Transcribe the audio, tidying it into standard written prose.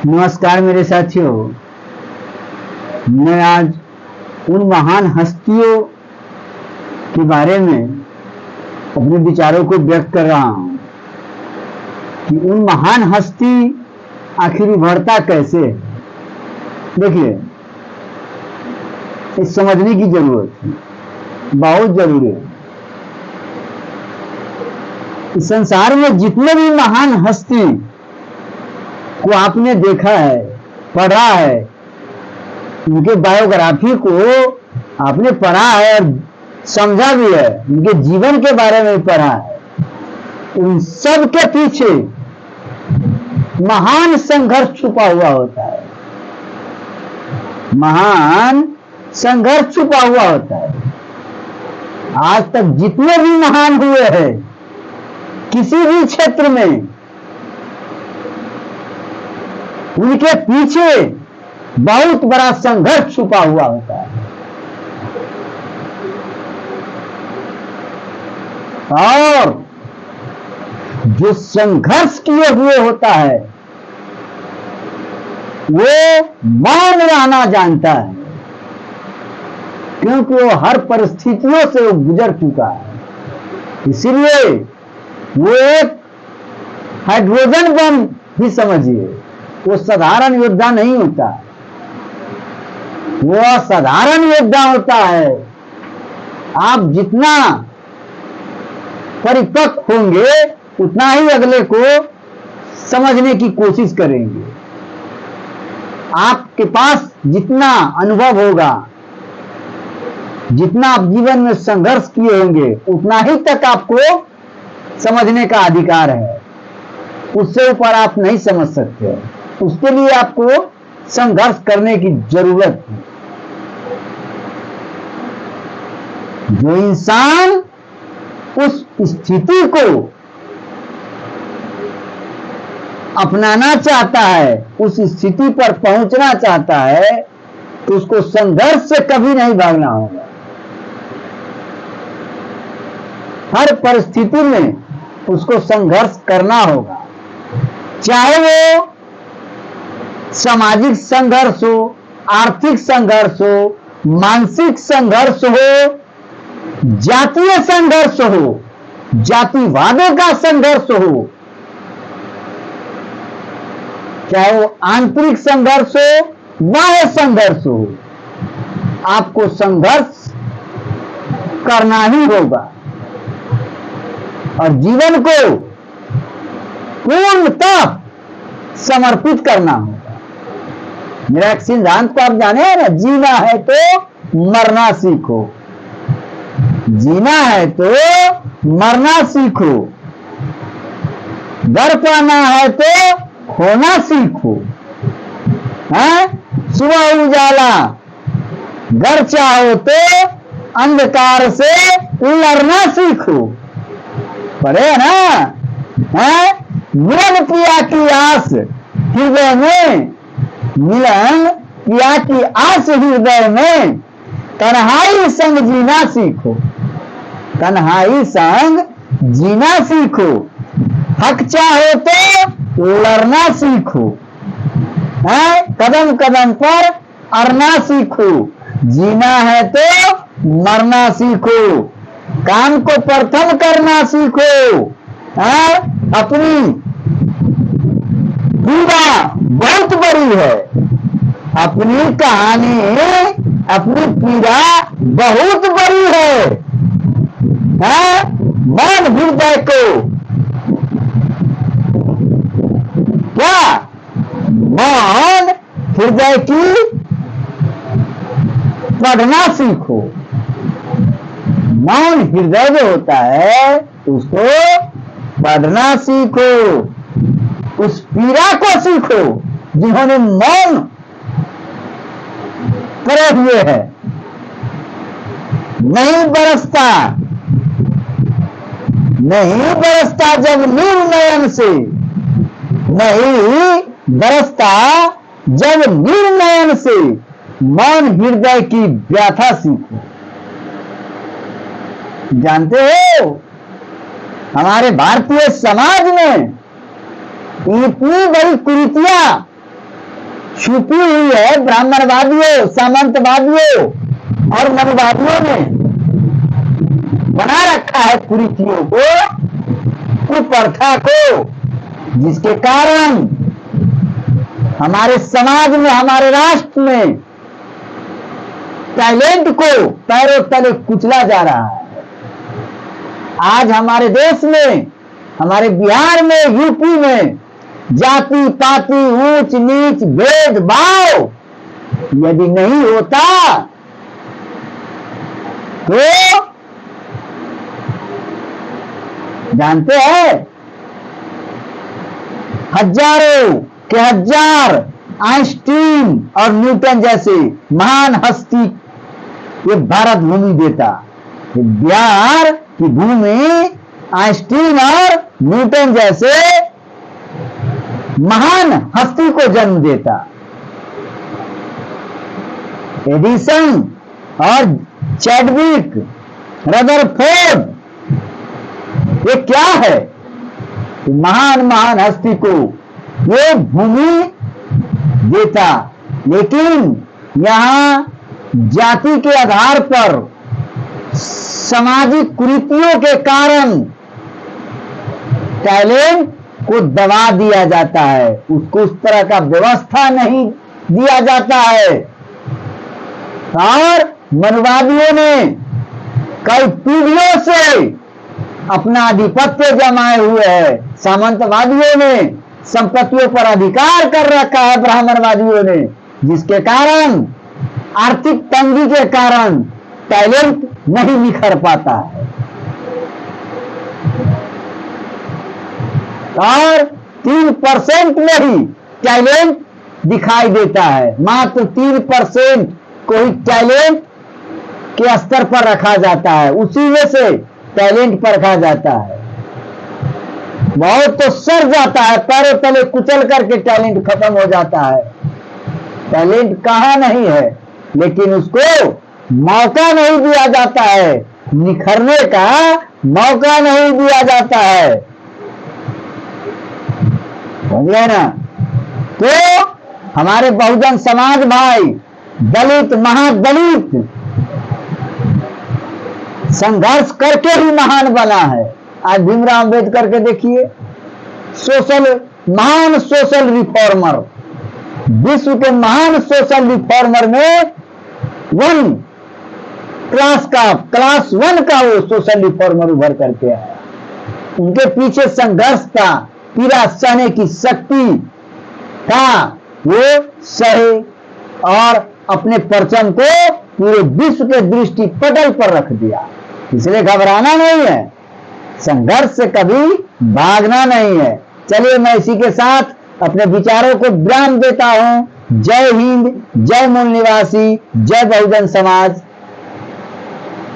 नमस्कार मेरे साथियों। मैं आज उन महान हस्तियों के बारे में अपने विचारों को व्यक्त कर रहा हूं कि उन महान हस्ती आखिर उभरता कैसे है। देखिए, इस समझने की जरूरत है, बहुत जरूरी है। इस संसार में जितने भी महान हस्ती को आपने देखा है, पढ़ा है, उनके बायोग्राफी को आपने पढ़ा है और समझा भी है, उनके जीवन के बारे में पढ़ा है, उन सब के पीछे महान संघर्ष छुपा हुआ होता है। महान संघर्ष छुपा हुआ होता है। आज तक जितने भी महान हुए हैं किसी भी क्षेत्र में, उनके पीछे बहुत बड़ा संघर्ष छुपा हुआ होता है। और जो संघर्ष किए हुए होता है वो मौन रहना जानता है, क्योंकि वो हर परिस्थितियों से वो गुजर चुका है। इसीलिए वो एक हाइड्रोजन बम भी समझिए, वो साधारण योद्धा नहीं होता, वो असाधारण योद्धा होता है। आप जितना परिपक्व होंगे उतना ही अगले को समझने की कोशिश करेंगे। आपके पास जितना अनुभव होगा, जितना आप जीवन में संघर्ष किए होंगे, उतना ही तक आपको समझने का अधिकार है। उससे ऊपर आप नहीं समझ सकते। उसके लिए आपको संघर्ष करने की जरूरत है। जो इंसान उस स्थिति को अपनाना चाहता है, उस स्थिति पर पहुंचना चाहता है, तो उसको संघर्ष से कभी नहीं भागना होगा। हर परिस्थिति में उसको संघर्ष करना होगा, चाहे वो सामाजिक संघर्ष हो, आर्थिक संघर्ष हो, मानसिक संघर्ष हो, जातीय संघर्ष हो, जातिवादों का संघर्ष हो, चाहे वो आंतरिक संघर्ष हो, बाह्य संघर्ष हो, आपको संघर्ष करना ही होगा और जीवन को पूर्णतः समर्पित करना होगा। मेरा एक सिद्धांत को आप जाने हैं ना, जीना है तो मरना सीखो, जीना है तो मरना सीखो, डर पाना है तो खोना सीखो। सुबह उजाला घर चाहो तो अंधकार से लड़ना सीखो। पढ़े ना, मिलन पिया की आस हृदय में, मिलन पिया की आस हृदय में, तन्हाई संग जीना सीखो, तन्हाई संग जीना सीखो। हक चाहो तो लड़ना सीखो, कदम कदम पर अड़ना सीखो। जीना है तो मरना सीखो, काम को प्रथम करना सीखो। अपनी पीड़ा बहुत बड़ी है, अपनी कहानी, अपनी पीड़ा बहुत बड़ी है। मन हृदय को क्या, मन हृदय की पढ़ना सीखो। मौन हृदय जो होता है उसको पढ़ना सीखो, उस पीड़ा को सीखो जिन्होंने मौन करे हुए है। नहीं बरसता, नहीं बरसता जब नीर नयन से, नहीं बरसता जब नीर नयन से, मौन हृदय की व्यथा सीखो। जानते हो, हमारे भारतीय समाज में इतनी बड़ी कुरीतियां छुपी हुई है ब्राह्मणवादियों, सामंतवादियों और मनुवादियों ने बना रखा है कुरीतियों को, कुप्रथा को, जिसके कारण हमारे समाज में, हमारे राष्ट्र में टैलेंट को पैरों तले कुचला जा रहा है। आज हमारे देश में, हमारे बिहार में, यूपी में जाति पाति, ऊंच नीच, भेदभाव यदि नहीं होता तो जानते हैं हजारों के हजार आइंस्टीन और न्यूटन जैसे महान हस्ती ये भारत भूमि देता, बिहार की भूमि आइंस्टीन और न्यूटन जैसे महान हस्ती को जन्म देता। एडिसन और चैडविक, रदरफोर्ड, ये क्या है? महान महान हस्ती को ये भूमि देता, लेकिन यहां जाति के आधार पर सामाजिक कुरीतियों के कारण टैलेंट को दबा दिया जाता है, उसको उस तरह का व्यवस्था नहीं दिया जाता है। और मनुवादियों ने कई पीढ़ियों से अपना आधिपत्य जमाए हुए है, सामंतवादियों ने संपत्तियों पर अधिकार कर रखा है, ब्राह्मणवादियों ने, जिसके कारण आर्थिक तंगी के कारण टैलेंट नहीं निखर पाता है। और 3% में ही टैलेंट दिखाई देता है, मात्र 3% को ही टैलेंट के स्तर पर रखा जाता है, उसी में से टैलेंट परखा जाता है। बहुत तो सर जाता है, पैरों तले कुचल करके टैलेंट खत्म हो जाता है। टैलेंट कहां नहीं है, लेकिन उसको मौका नहीं दिया जाता है, निखरने का मौका नहीं दिया जाता है, समझे ना? तो हमारे बहुजन समाज भाई, दलित, महादलित संघर्ष करके ही महान बना है। आज भीमराव अंबेडकर के देखिए, महान सोशल रिफॉर्मर, विश्व के महान सोशल रिफॉर्मर में क्लास वन का वो सोशल रिफॉर्मर उभर करके आया। उनके पीछे संघर्ष था, पीड़ा सहने की शक्ति था, वो सहे और अपने परचम को पूरे विश्व के दृष्टि पटल पर रख दिया। इसलिए घबराना नहीं है, संघर्ष से कभी भागना नहीं है। चलिए मैं इसी के साथ अपने विचारों को विराम देता हूं। जय हिंद, जय मूल निवासी, जय बहुजन समाज।